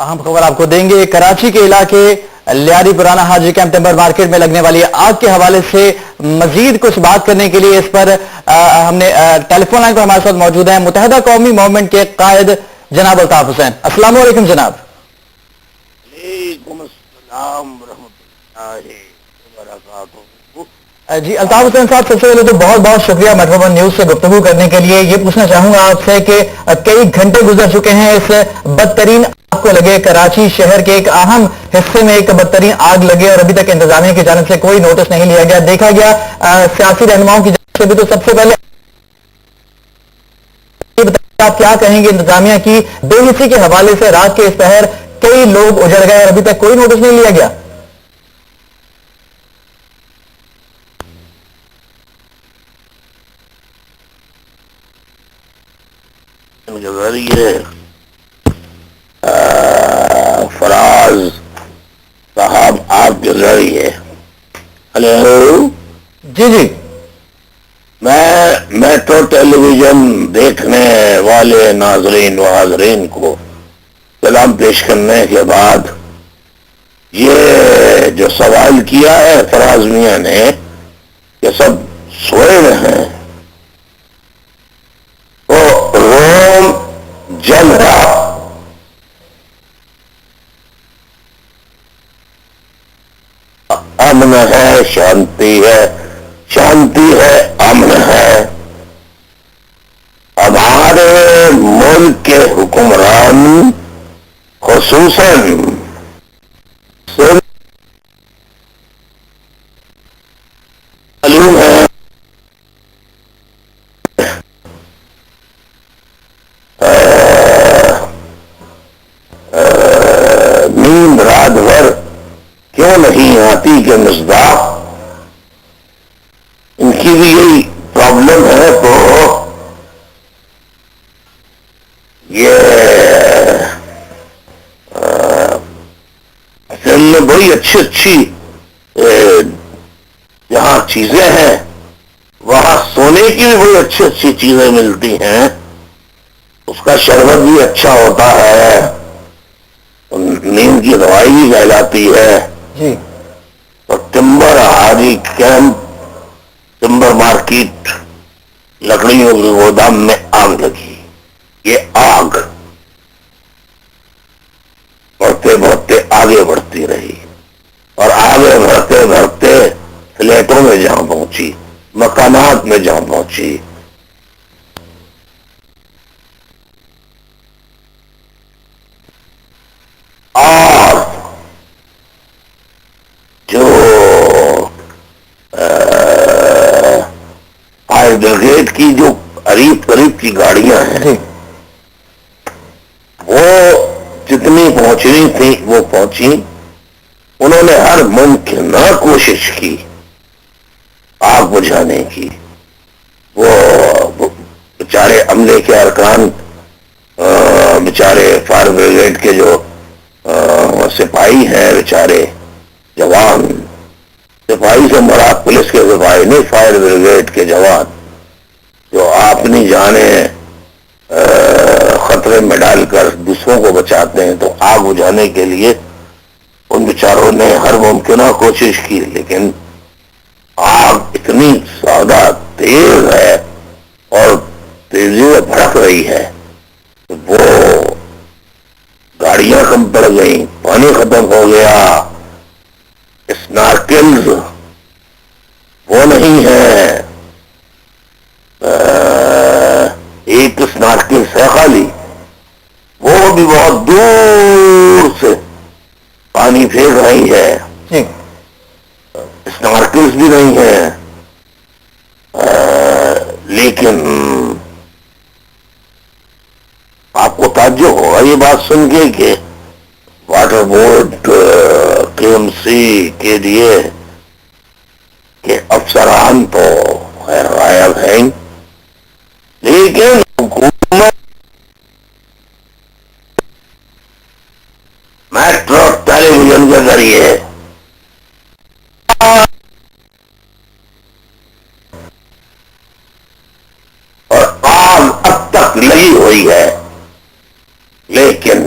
अहम खबर आपको देंगे। कराची के इलाके लियारी पुराना हाजी कैंप टिम्बर मार्केट में लगने वाली आग के हवाले से मजीद कुछ बात करने के लिए इस पर हमने टेलीफोन लाइन पर हमारे साथ मौजूद हैं मुत्तहिदा कौमी मूवमेंट के कायद जनाब अल्ताफ हुसैन। अस्सलाम वालेकुम जनाब। जी अल्ताफ हुसैन साहब, सबसे पहले तो बहुत बहुत शुक्रिया मेट्रो वन न्यूज से गुफ्तगू करने के लिए। ये पूछना चाहूंगा आपसे कि कई घंटे गुजर चुके हैं इस बदतरीन आग को लगे। कराची शहर के एक अहम हिस्से में एक बदतरीन आग लगे और अभी तक इंतजामिया की जानिब से कोई नोटिस नहीं लिया गया। देखा गया सियासी रहनुमाओं की जानिब से भी। तो सबसे पहले आप क्या कहेंगे इंतजामिया की बेहिसी के हवाले से? रात के इस पहर कई लोग उजड़ गए और अभी तक कोई नोटिस नहीं लिया गया। फराज साहब आपके जरिए। हेलो जी जी। मैं मेट्रो टेलीविजन देखने वाले नाजरीन व हाजरीन को सलाम पेश करने के बाद ये जो सवाल किया है फराज मियां ने कि सब सोए हुए हैं, तो रोम जल रहा, अमन है, शांति है, शांति है, अमन है। अब हमारे मुल्क के हुक्मरान खुसूसन मालूम है नींद रात भर क्यों नहीं आती के मिसदाक इनकी भी यही प्रॉब्लम है। तो ये फिल्म में बड़ी अच्छी अच्छी जहाँ चीजें हैं वहां सोने की भी बड़ी अच्छी अच्छी चीजें मिलती हैं। उसका शरबत भी अच्छा होता है, नींद की दवाई भी कहलाती है जी। तो टिम्बर हाजी कैंप टिम्बर मार्केट लकड़ियों के गोदाम में आग लगी। ये आग बढ़ते बढ़ते आगे बढ़ती रही और आगे बढ़ते बढ़ते फ्लैटों में जहां पहुंची, मकानात में जहां पहुंची, और जो फायर ब्रिगेड की जो करीब करीब की गाड़ियां हैं वो जितनी पहुंचनी थी वो पहुंची। उन्होंने हर मुमकिन कोशिश की आग बुझाने की। वो बेचारे अमले के अरकान, बेचारे फायर ब्रिगेड के जो सिपाही हैं, बेचारे जवान, सिपाही से मरा पुलिस के सिपाही नहीं, फायर ब्रिगेड के जवान जो आप नहीं जाने खतरे में डालकर दूसरों को बचाते हैं। तो आग बुझाने के लिए उन बेचारों ने हर मुमकिन कोशिश की, लेकिन आग इतनी ज्यादा तेज है और तेजी में भड़क रही है, वो गाड़ियां कम पड़ गई, पानी खत्म हो गया, स्नार्कल्स वो नहीं है, एक स्नार्कल्स है खाली, वो भी बहुत दूर से पानी फेंक रही है। स्नार्कल्स भी नहीं है। लेकिन आपको ताज्जुब होगा ये बात सुन के कि वाटर बोर्ड केएमसी के लिए के अफसरान तो खैर गायब हैं, लेकिन हुकूमत मेट्रो टेलीविजन के जरिए और आग अब तक लगी हुई है, लेकिन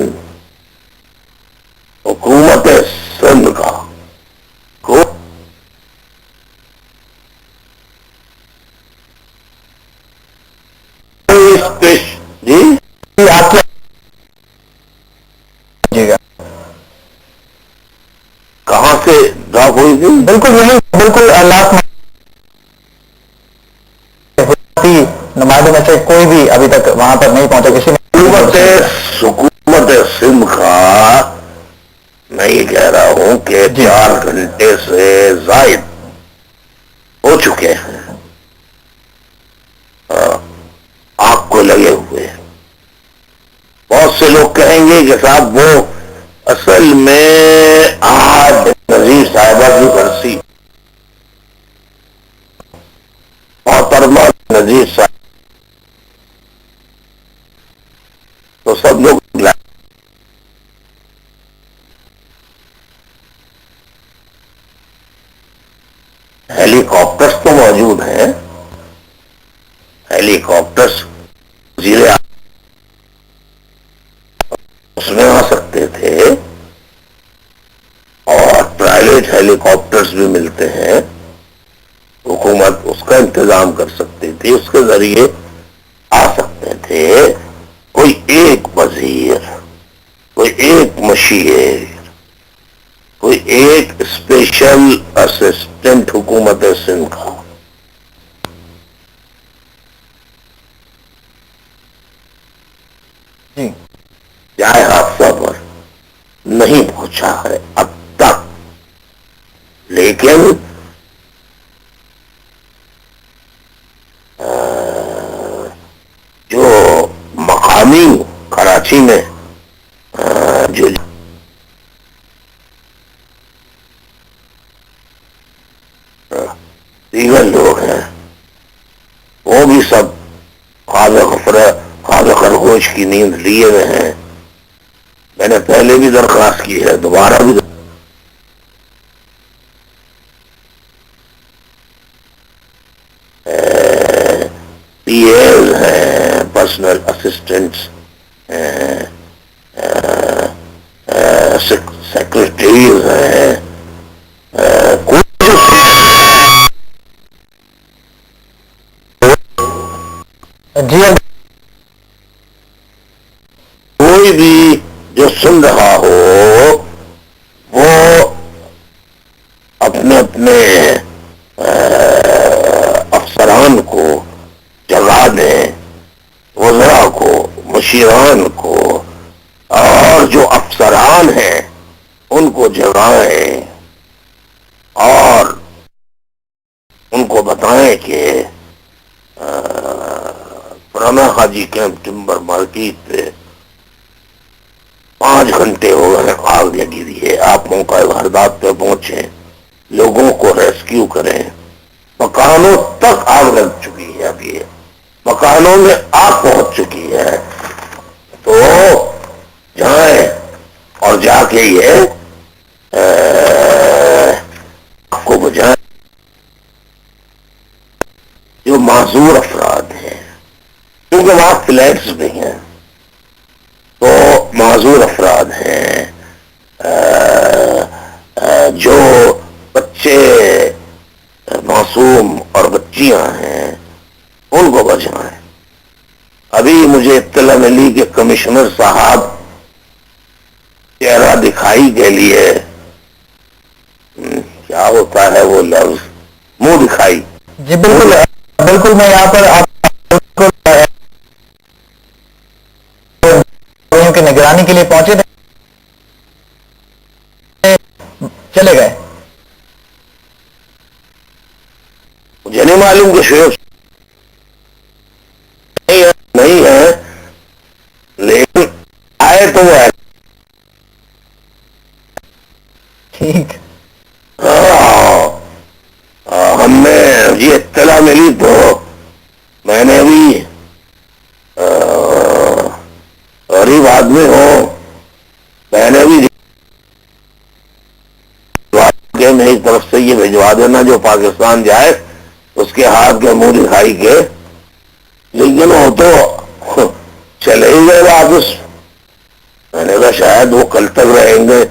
جی آپ کی جی گا کہاں سے ڈراپ ہوئی تھی؟ بالکل یہی بالکل لاسٹ نمائندوں میں سے کوئی بھی ابھی تک وہاں پر نہیں پہنچا کسی حکومت سندھ کا میں یہ کہہ رہا ہوں کہ 4 گھنٹے سے زائد ہو چکے ہیں آگ کو لگے ہوئے. بہت سے لوگ کہیں گے کہ صاحب وہ اصل میں آج نذیر صاحبہ کی برسی محترمہ نذیر صاحب تو سب لوگ ہیلی کاپٹرز تو موجود ہیں. ہیلی کاپٹرز اس میں آ سکتے تھے اور پرائیویٹ ہیلی کاپٹرز بھی ملتے ہیں. حکومت اس کا انتظام کر سکتی تھی, اس کے ذریعے آ سکتے تھے. کوئی ایک وزیر, کوئی ایک مشیر, کوئی ایک اسپیشل اسسٹنٹ حکومت سندھ کا جائے حادثہ پر نہیں پہنچا ہے اب تک. لیکن جو مقامی کراچی میں جو دیگر لوگ ہیں وہ بھی سب خواب خرگوش کی نیند لیے ہوئے ہیں. میں نے پہلے بھی درخواست کی ہے, دوبارہ بھی پی ایز ہیں, پرسنل اسسٹنٹس ہیں, سیکرٹریز ہیں, جی کوئی بھی جو سن رہا ہو وہ اپنے اپنے افسران کو جگا دیں, وزراء کو, مشیران کو, اور جو افسران ہیں ان کو جگائیں اور ان کو بتائیں کہ پرانا حاجی کیمپ ٹمبر مارکیٹ پہ 5 گھنٹے ہو گئے آگ لگی ہوئی ہے. آپ موقع واردات پہ پہنچیں, لوگوں کو ریسکیو کریں. مکانوں تک آگ لگ چکی ہے, ابھی مکانوں میں آگ پہنچ چکی ہے. تو جائیں اور جا کے یہ آگ کو بجھائیں. جو معذور افراد ہیں, کیونکہ وہاں فلیٹس بھی ہیں, تو معذور افراد ہیں, جو بچے معصوم اور بچیاں ہیں, ان کو بچائیں. ابھی مجھے اطلاع ملی کہ کمشنر صاحب چہرہ دکھائی کے لیے کیا ہوتا ہے وہ لفظ, منہ دکھائی, جی بالکل بالکل میں یہاں پر آپ کی نگرانی کے لیے پہنچے تھے, چلے گئے. مجھے نہیں معلوم کہ شعیب نہیں ہے, لیکن آئے تو وہ ٹھیک. ہم نے یہ اطلاع ملی تو میں نے بھی غریب آدمی ہوں, میں نے بھی میری طرف سے یہ بھجوا دینا جو پاکستان جائے اس کے ہاتھ کے منہ دکھائی کے. لیکن وہ تو چلے ہی گئے واپس. میں نے کہا شاید وہ کل تک رہیں گے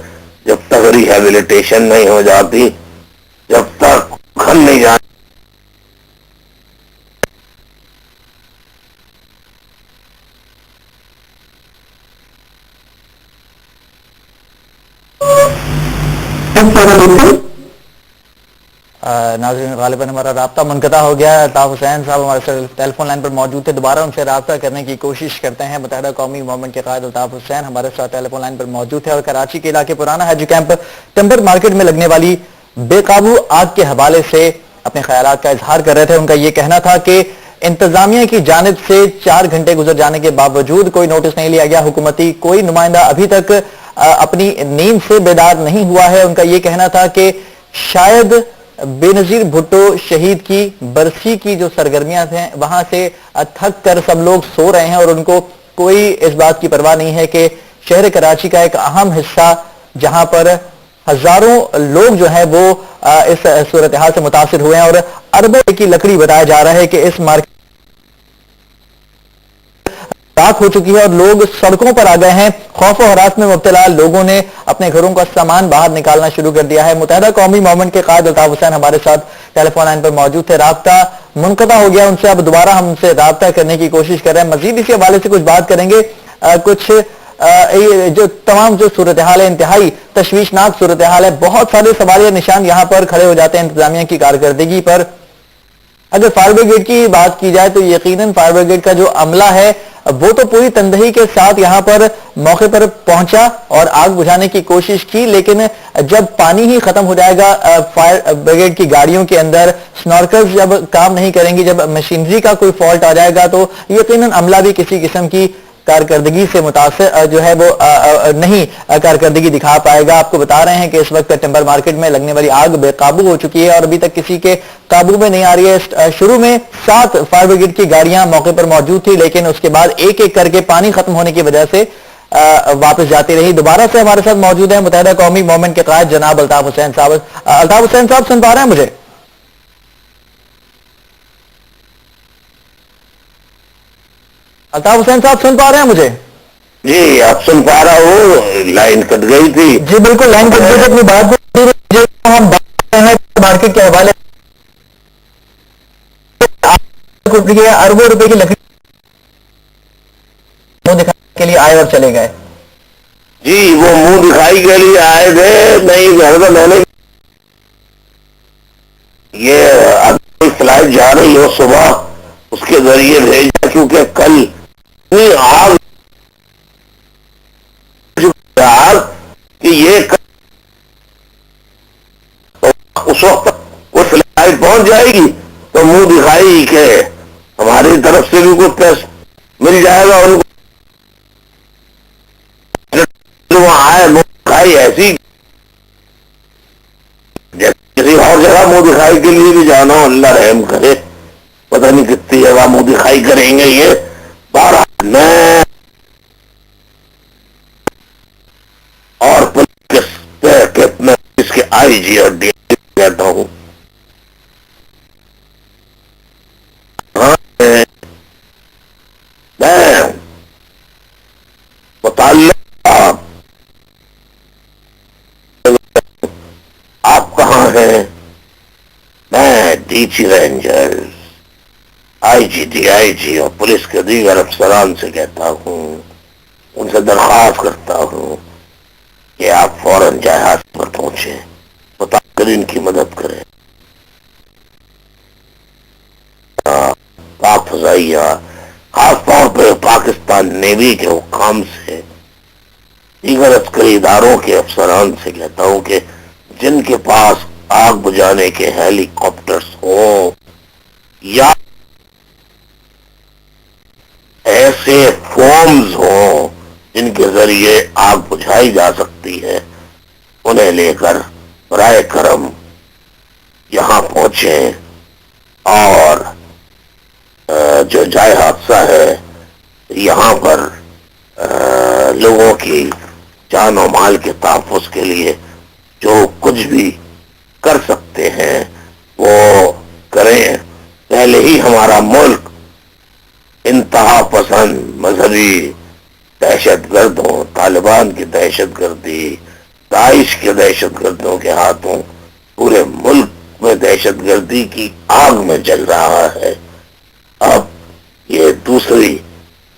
جب تک ریہیبلیٹیشن نہیں ہو جاتی, جب تک گھر نہیں جانا. नाज़रीन गालिबन हमारा राब्ता मुनक़ता हो गया। अल्ताफ़ हुसैन साहब हमारे साथ टेलीफोन लाइन पर मौजूद थे, दोबारा उनसे राब्ता करने की कोशिश करते हैं। मुत्तहिदा कौमी मूवमेंट के क़ायद अल्ताफ़ हुसैन हमारे साथ टेलीफोन लाइन पर मौजूद थे और कराची के इलाके पुराना हज कैंप टिम्बर मार्केट में लगने वाली बेकाबू आग के हवाले से अपने ख्यालात का इजहार कर रहे थे। उनका ये कहना था कि इंतजामिया की जानिब से 4 घंटे गुजर जाने के बावजूद कोई नोटिस नहीं लिया गया, हुकूमती कोई नुमाइंदा अभी तक अपनी नींद से बेदार नहीं हुआ है। उनका ये कहना था कि शायद बेनजीर भुट्टो शहीद की बरसी की जो सरगर्मियां हैं वहां से थक कर सब लोग सो रहे हैं और उनको कोई इस बात की परवाह नहीं है कि शहर कराची का एक अहम हिस्सा जहां पर हजारों लोग जो है वो इस सूरत हाल से मुतासिर हुए हैं और अरबों की लकड़ी बताया जा रहा है कि इस मार्केट राख हो चुकी है और लोग सड़कों पर आ गए हैं। खौफ और हरास में मुब्तला लोगों ने अपने घरों का सामान बाहर निकालना शुरू कर दिया है। मुत्तहिदा कौमी मूवमेंट के क़ायद अल्ताफ़ हुसैन हमारे साथ टेलीफोन लाइन पर मौजूद थे, राब्ता मुनक़ता हो गया उनसे, अब दोबारा हम उनसे राब्ता करने की कोशिश कर रहे हैं। मजीद इसी हवाले से कुछ बात करेंगे। कुछ जो तमाम जो सूरत हाल है इंतहाई तशवीशनाक सूरत हाल है, बहुत सारे सवालिया निशान यहाँ पर खड़े हो जाते हैं इंतजामिया की कारकर्दगी पर। अगर फायर ब्रिगेड की बात की जाए तो यकीनन फायर ब्रिगेड का जो अमला है वो तो पूरी तंदही के साथ यहां पर मौके पर पहुंचा और आग बुझाने की कोशिश की, लेकिन जब पानी ही खत्म हो जाएगा फायर ब्रिगेड की गाड़ियों के अंदर, स्नॉर्कल्स जब काम नहीं करेंगी, जब मशीनरी का कोई फॉल्ट आ जाएगा तो यकीनन अमला भी किसी किस्म की कारकर्दगी से मुतासिर जो है वो नहीं कारकर्दगी दिखा पाएगा। आपको बता रहे हैं कि इस वक्त टिम्बर मार्केट में लगने वाली आग बेकाबू हो चुकी है और अभी तक किसी के काबू में नहीं आ रही है। शुरू में 7 फायर ब्रिगेड की गाड़ियां मौके पर मौजूद थी, लेकिन उसके बाद एक एक करके पानी खत्म होने की वजह से वापस जाती रही। दोबारा से हमारे साथ मौजूद है मुत्तहिदा कौमी मूवमेंट के क़ायद जनाब अल्ताफ़ हुसैन साहब। अल्ताफ़ हुसैन साहब सुन पा रहे हैं मुझे? अल्ताफ़ हुसैन साहब सुन पा रहे हैं मुझे? जी आप सुन पा रहा हूँ, लाइन कट गई थी। जी बिल्कुल, लाइन कट गई थी। अपनी बात हम बात कर रहे हैं मार्केट के हवाले अरबों रुपए की लकड़ी मुंह दिखाने के लिए आए और चले गए। जी वो मुंह दिखाई के लिए आए थे, नहीं घर में मैंने ये अभी फ्लाइट जा रही हो सुबह उसके जरिए भेजा, क्योंकि कल आग कि ये उस वक्त वो फ्लाइट पहुंच जाएगी तो मुंह दिखाई के हमारी तरफ से भी कुछ पैसा मिल जाएगा उनको। वहां आए मुंह दिखाई ऐसी जैसे और जगह मुंह दिखाई के लिए भी जाना, अल्लाह रहम करे, पता नहीं कितनी जगह मुंह दिखाई करेंगे ये। बारह मैं और मैं इसके आईजी और डीआईजी कहता हूं, मैं आप कहां हैं? मैं डीजी रेंजर, आईजी, डीआईजी और पुलिस के दीगर अफसरान से कहता हूं, उनसे दरख्वास्त करता हूं कि आप फौरन जहाज पर पहुंचे, मुतासरीन की मदद करें। पाक फजाइया खास तौर पर पाकिस्तान नेवी के हुकाम से, दीगर अस्करी इदारों के अफसरान से कहता हूं कि जिनके पास आग बुझाने के हेलीकॉप्टर्स हो या ऐसे फॉर्म्स हो जिनके जरिए आग बुझाई जा सकती है, उन्हें लेकर बराए करम यहां पहुंचे और जो जाए हादसा है यहां पर लोगों की जान और माल के तहफ़्फ़ुज़ के लिए जो कुछ भी कर सकते हैं वो करें। पहले ही हमारा मुल्क इंतहा पसंद मजहबी दहशतगर्दों, तालिबान की दहशतगर्दी, दाइश के दहशतगर्दों के हाथों पूरे मुल्क में दहशतगर्दी की आग में जल रहा है। अब ये दूसरी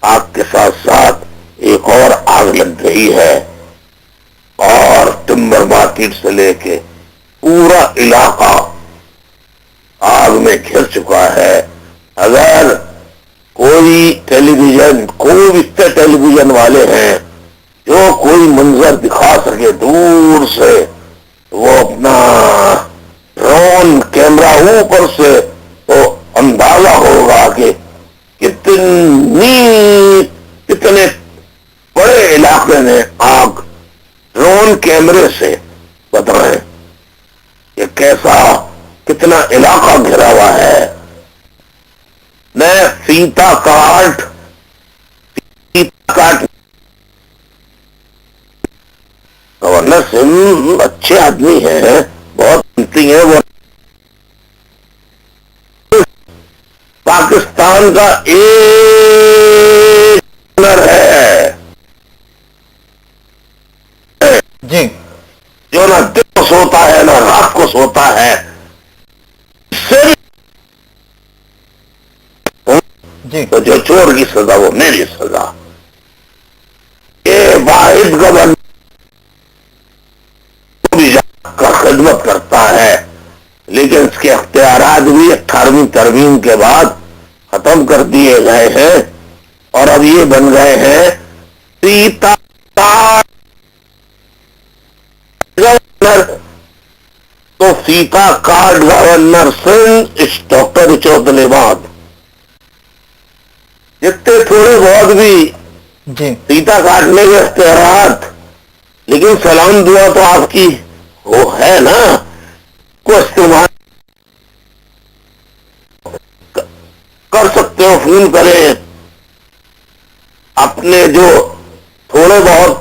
आग के साथ साथ एक और आग लग गई है और टिम्बर मार्केट से लेके पूरा इलाका میں گھر چکا ہے. اگر کوئی ٹیلی ویژن، کوئی ٹیلی ویژن والے ہیں جو کوئی منظر دکھا سکے دور سے، وہ اپنا ڈرون کیمرہ اوپر سے تو اندازہ ہوگا کہ کتنے بڑے علاقے میں آگ ڈرون کیمرے سے بتائیں کہ کتنا علاقہ گھرا ہوا ہے. میں سیتا کاٹ گورنر سنگھ اچھے آدمی ہیں، بہت قیمتی ہیں. وہ پاکستان کا ایک گورنر ہے جی جو نہ دن کو سوتا ہے نہ رات کو سوتا ہے. جی تو جو چور کی سزا وہ میری سزا. یہ واحد گورنر کا خدمت کرتا ہے، لیکن اس کے اختیارات بھی 18ویں ترمیم کے بعد ختم کر دیے گئے ہیں اور اب یہ بن گئے ہیں سیتا گورنر. تو سیتا کارڈ گورنر سنگھ اس ڈاکٹر چودھری بعد جتنے تھوڑے بہت بھی جی سیتا کاٹنے کے اختیارات، لیکن سلام دعا تو آپ کی وہ ہے نا، کو استعمال کر سکتے ہو. فون کریں، اپنے جو تھوڑے بہت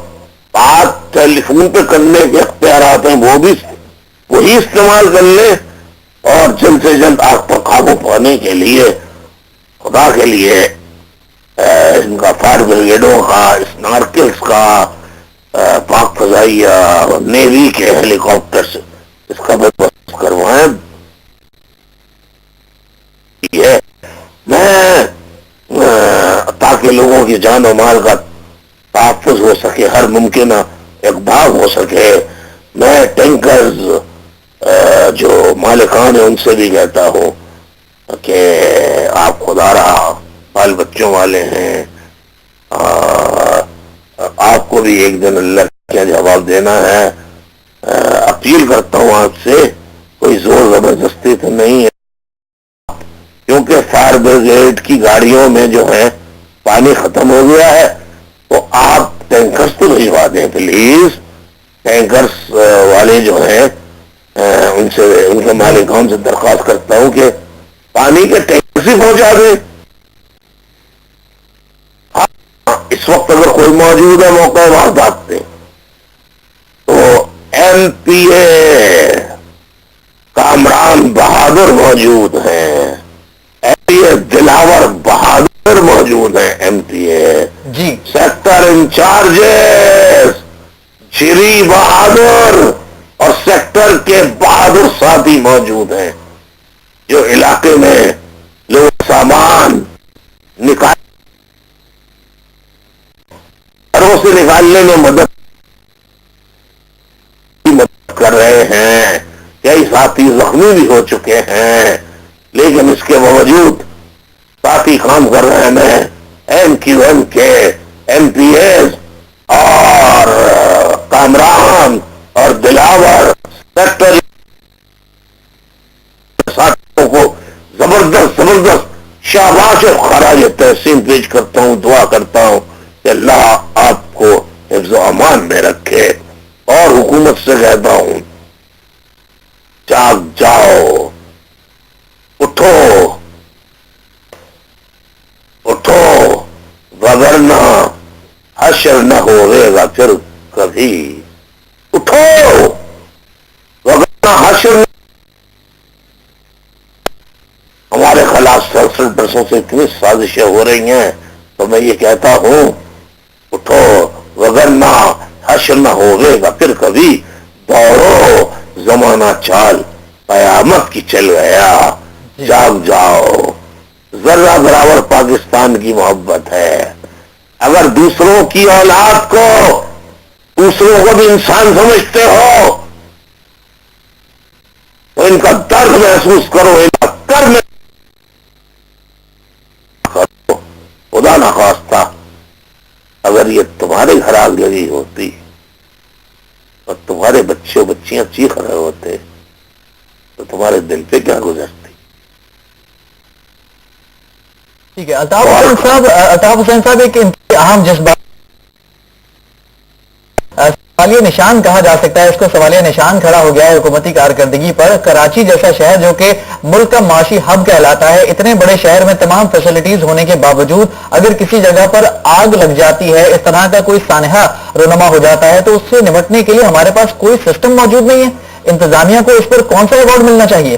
بات ٹیلی فون پہ کرنے کے اختیارات ہیں وہ بھی وہی استعمال کر لیں، اور جلد سے جلد آگ پر قابو پانے کے لیے خدا کے لیے ان کا فائر بریگیڈوں کا، اسنارکلز کا، پاک فضائیہ اور نیوی کے ہیلی کاپٹر اس کا بندوبست کروائیں. میں تاکہ لوگوں کی جان و مال کا تحفظ ہو سکے، ہر ممکنہ اقدام ہو سکے. میں ٹینکرز جو مالکان ہیں ان سے بھی کہتا ہوں کہ آپ خدا رہا بال بچوں والے ہیں، آپ کو بھی ایک دن اللہ کیا جواب دینا ہے. اپیل کرتا ہوں آپ سے، کوئی زور زبردستی تو نہیں ہے، کیونکہ فائر بریگیڈ کی گاڑیوں میں جو ہے پانی ختم ہو گیا ہے. تو آپ ٹینکرز تو بھجوا دیں پلیز. ٹینکرز والے جو ہیں ان کے مالکان سے درخواست کرتا ہوں کہ پانی کے ٹینکر سے پہنچا دیں. اس وقت اگر کوئی موجود ہے موقع واردات پہ تو ایم پی اے کامران بہادر موجود ہیں، ایم پی اے دلاور بہادر موجود ہیں، ایم پی اے جی سیکٹر انچارجز شری بہادر اور سیکٹر کے بہادر ساتھی موجود ہیں جو علاقے میں لوگ سامان گھروں سے نکالنے میں مدد کر رہے ہیں. کئی ساتھی زخمی بھی ہو چکے ہیں، لیکن اس کے باوجود ساتھی کام کر رہے ہیں. میں ایم کیو ایم کے ایم پی ایز اور کامران اور دلاور سیکٹر ساتھیوں کو زبردست شاباش اور خراج تحسین پیش کرتا ہوں. دعا کرتا ہوں کہ اللہ آپ کو حفظ و امان میں رکھے، اور حکومت سے کہتا ہوں جاگ جاؤ، اٹھو وگرنہ حشر نہ ہوئے گا پھر کبھی. اٹھو وگرنہ حشر. ہمارے خلاف سلسل برسوں سے اتنی سازشیں ہو رہی ہیں، تو میں یہ کہتا ہوں اٹھو وگرنہ حشر نہ ہوئے گا پھر کبھی. دوڑو زمانہ چال قیامت کی چل گیا. جاگ جاؤ. ذرہ برابر پاکستان کی محبت ہے. اگر دوسروں کی اولاد کو، دوسروں کو بھی انسان سمجھتے ہو تو ان کا درد محسوس کرو، ان کا कर में खुदा ना खास्ता अगर ये तुम्हारे घर आग लगी होती और तुम्हारे बच्चे बच्चियां चीख रहे होते तो तुम्हारे दिल पे क्या गुजरती। ठीक है अल्ताफ हुसैन साहब एक अहम जज्बा सवालिया निशान कहा जा सकता है, इसको सवालिया निशान खड़ा हो गया है हुकूमती कारकर्दगी पर। कराची जैसा शहर जो कि मुल्क का माशी हब कहलाता है, इतने बड़े शहर में तमाम फैसिलिटीज होने के बावजूद अगर किसी जगह पर आग लग जाती है, इस तरह का कोई सानहा रोनमा हो जाता है, तो उससे निपटने के लिए हमारे पास कोई सिस्टम मौजूद नहीं है। इंतजामिया को इस पर कौन सा अवार्ड मिलना चाहिए?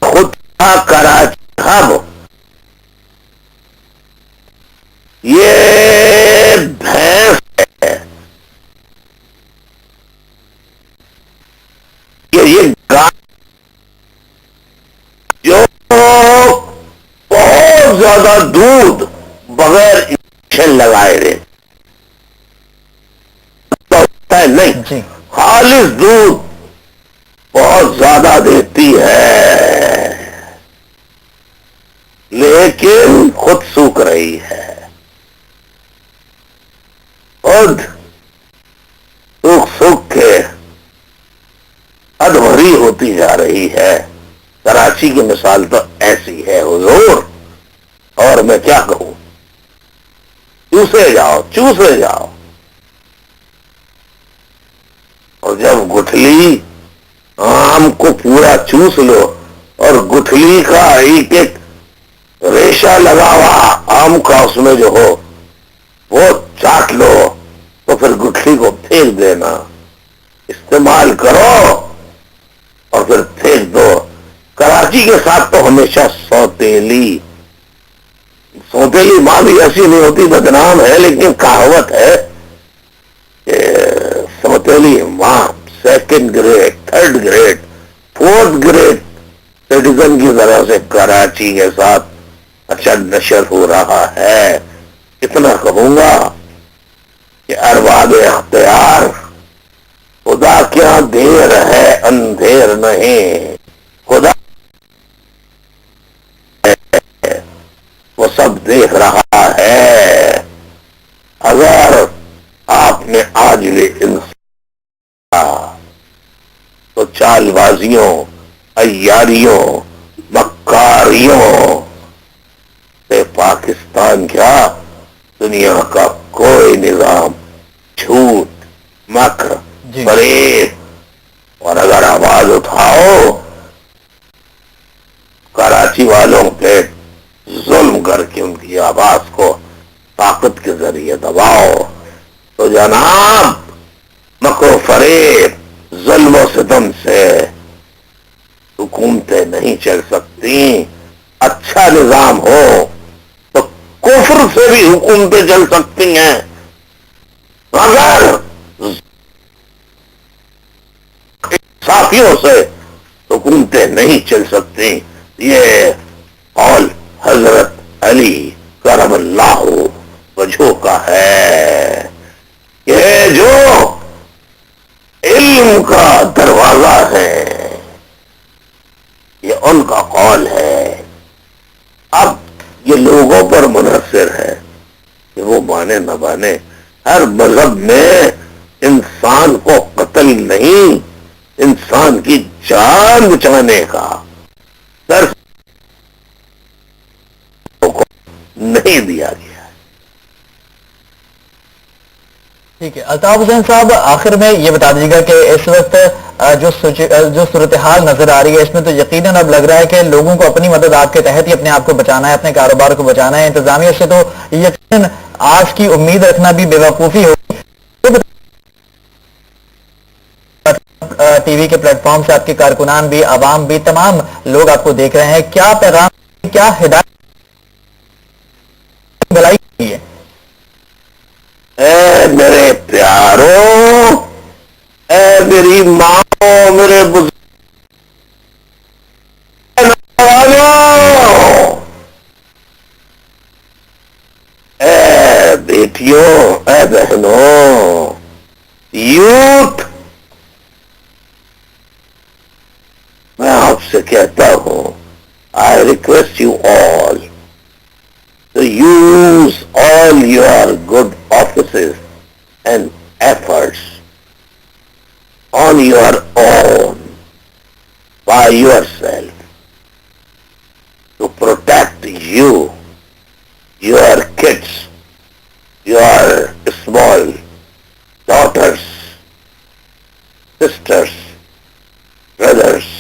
खुद का कराची हब ये भैंस है, ये गाय जो बहुत ज्यादा दूध बगैर इंजेक्शन लगाए रहे है नहीं, खालिस दूध बहुत ज्यादा देती है लेकिन खुद सूख रही है, खुद सूख सूख के अधभरी होती जा रही है। कराची की मिसाल तो ऐसी है हुजूर, और मैं क्या कहूं, चूसे जाओ। और जब गुठली आम को पूरा चूस लो और गुठली का एक एक रेशा लगा हुआ आम का उसमें जो हो वो चाट लो, तो फिर गुठली को फेंक देना, इस्तेमाल करो और फिर फेंक दो। कराची के साथ तो हमेशा सौतेली माँ भी ऐसी नहीं होती, बदनाम है, लेकिन कहावत है सौतेली माँ second grade, third grade, fourth grade citizen की तरह से कराची के साथ अच्छा नशर हो रहा है। इतना कहूंगा कि अरबाब अख्तियार, खुदा क्या देर है अंधेर नहीं, खुदा वो सब देख रहा है। अगर आपने आज ले तो चालबाजियों, अय्यारियों, मक्कारियों से पाकिस्तान क्या दुनिया का कोई निजाम झूठ, मक्र, फरेब, और अगर आवाज उठाओ कराची वालों पे जुल्म करके उनकी आवाज को ताकत के जरिए दबाओ, तो जनाब मक्र फरेब, जुल्म सितम से हुकूमतें नहीं चल सकती। अच्छा निजाम हो तो कुफ्र से भी हुकूमतें चल सकती हैं, मगर साफियों से हुकूमतें नहीं चल सकती। ये कौल हजरत अली करमल्लाहु वजहू का है। ये जो इल्म का दरवाजा है, ये उनका कौल है। अब ये लोगों पर मुनहसर है कि वो माने न माने। हर मजहब में इंसान को कत्ल नहीं, इंसान की जान बचाने का दर्ज नहीं दिया गया। ठीक है अल्ताफ हुसैन साहब, आखिर में ये बता दीजिएगा कि इस वक्त जो सूरत हाल नजर आ रही है, इसमें तो यकीनन अब लग रहा है कि लोगों को अपनी मदद आपके तहत ही अपने आप को बचाना है, अपने कारोबार को बचाना है। इंतजामिया से तो यकीनन आज की उम्मीद रखना भी बेवकूफ़ी होगी। टीवी के प्लेटफॉर्म से आपके कारकुनान भी, आवाम भी, तमाम लोग आपको देख रहे हैं, क्या पैगाम, क्या हिदायत भलाई है? ऐ मेरे प्यारों, ऐ मेरी माँ, मेरे बुजुर्ग, ऐ बेटियों, ऐ बहनों, यूथ आपसे कहता हूं, I request you all to use all your good offices and efforts on your own, by yourself, to protect you, your kids, your small daughters, sisters, brothers,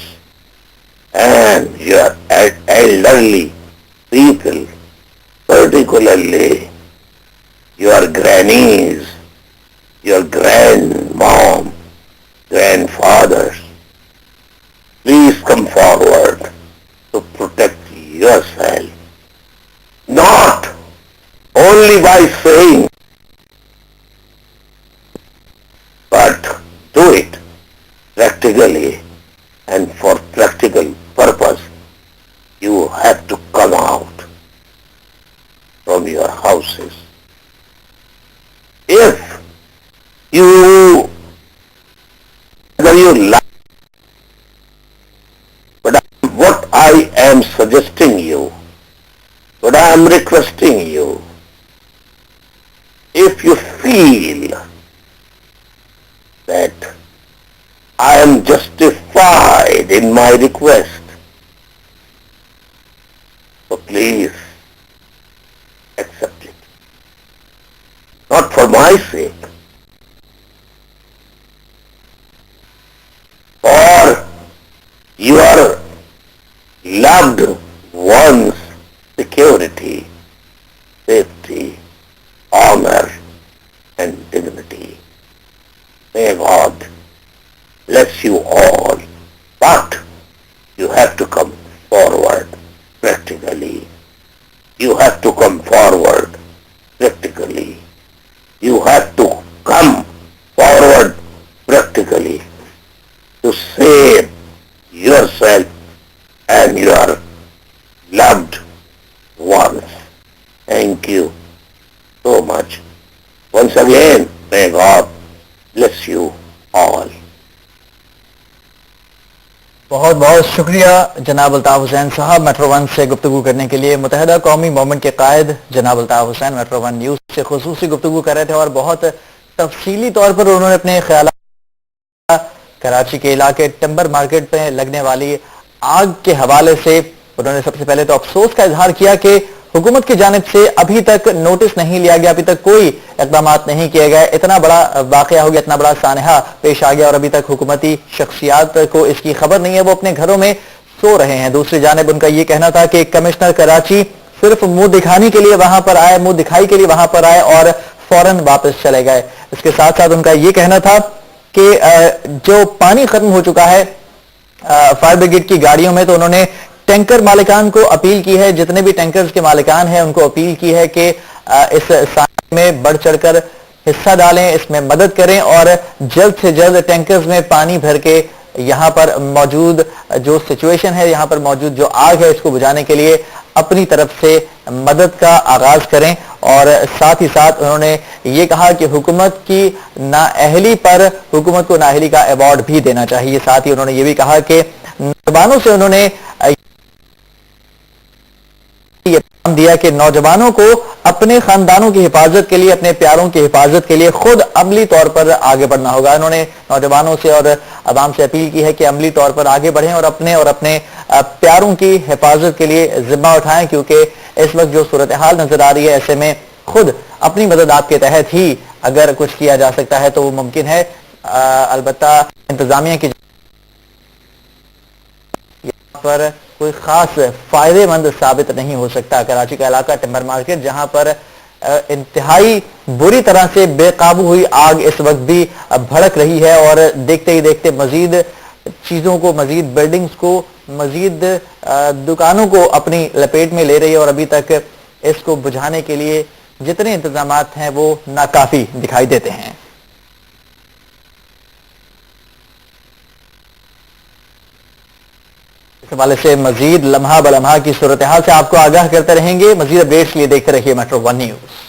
and your elderly people, particularly your grannies, your grandmom, grandfathers. Please come forward to protect yourself. Not only by saying, but do it practically, and for practical purpose, you have to come out from your houses. If you, whether you like, but what I am suggesting you, what I am requesting you, if you feel that I am justified in my request, so please accept it. Not for my sake, for your loved ones' security, safety, honor, and dignity. May God bless you all, but you have to come forward practically. You have to come forward practically. You have to come forward practically to save yourself and your loved ones. Thank you so much. Once again, may God bless you all. बहुत बहुत शुक्रिया जनाब अल्ताफ हुसैन साहब metro one से गुफ्तगू करने के लिए। मुत्तहिदा कौमी मूवमेंट के कायद जनाब Altaf Hussain metro one news से खुसूसी गुफ्तगू कर रहे थे और बहुत तफसीली तौर पर उन्होंने अपने ख्याल कराची के इलाके टिम्बर मार्केट पे लगने वाली आग के हवाले से उन्होंने सबसे पहले तो अफसोस का इजहार किया कि हुकूमत की जानिब से अभी तक नोटिस नहीं लिया गया, अभी तक कोई इकदाम नहीं किए गए। इतना बड़ा वाकया हो गया, इतना बड़ा सानहा पेश आ गया और अभी तक हुकूमती शख्सियात को इसकी खबर नहीं है, वो अपने घरों में सो रहे हैं। दूसरी जानिब उनका ये कहना था कि कमिश्नर कराची सिर्फ मुंह दिखाने के लिए वहां पर आए, मुंह दिखाई के लिए वहां पर आए और फौरन वापस चले गए। इसके साथ साथ उनका ये कहना था कि जो पानी खत्म हो चुका है फायर ब्रिगेड की गाड़ियों में, तो उन्होंने टैंकर मालिकान को अपील की है, जितने भी टैंकर्स के मालिकान हैं उनको अपील की है कि इस साथ में बढ़ चढ़कर हिस्सा डालें, इसमें मदद करें और जल्द से जल्द टैंकर्स में पानी भर के यहाँ पर मौजूद जो सिचुएशन है, यहाँ पर मौजूद जो आग है, इसको बुझाने के लिए अपनी तरफ से मदद का आगाज करें। और साथ ही साथ उन्होंने ये कहा कि हुकूमत की नाअहली पर हुकूमत को नाअहली का अवार्ड भी देना चाहिए। साथ ही उन्होंने ये भी कहा कि नौजवानों से उन्होंने ये काम दिया कि नौजवानों को अपने खानदानों की हिफाजत के लिए, अपने प्यारों की हिफाजत के लिए खुद अमली तौर पर आगे बढ़ना होगा। उन्होंने नौजवानों से और अवाम से अपील की है कि अमली तौर पर आगे बढ़ें और अपने प्यारों की हिफाजत के लिए जिम्मा उठाएं, क्योंकि इस वक्त जो सूरत हाल नजर आ रही है, ऐसे में खुद अपनी मदद आपके तहत ही अगर कुछ किया जा सकता है तो वो मुमकिन है। अलबत्ता इंतजामिया की पर कोई खास फायदेमंद साबित नहीं हो सकता। कराची का इलाका टिम्बर मार्केट, जहां पर इंतहाई बुरी तरह से बेकाबू हुई आग इस वक्त भी भड़क रही है और देखते ही देखते मजीद चीजों को, मजीद बिल्डिंग्स को, मजीद दुकानों को अपनी लपेट में ले रही है और अभी तक इसको बुझाने के लिए जितने इंतजामात हैं वो नाकाफी दिखाई देते हैं। इस हवाले से मजीद लम्हा बलम्हा की सूरत हाल से आपको आगाह करते रहेंगे। मजीद अपडेट्स लिए देखते रहिए मेट्रो वन न्यूज।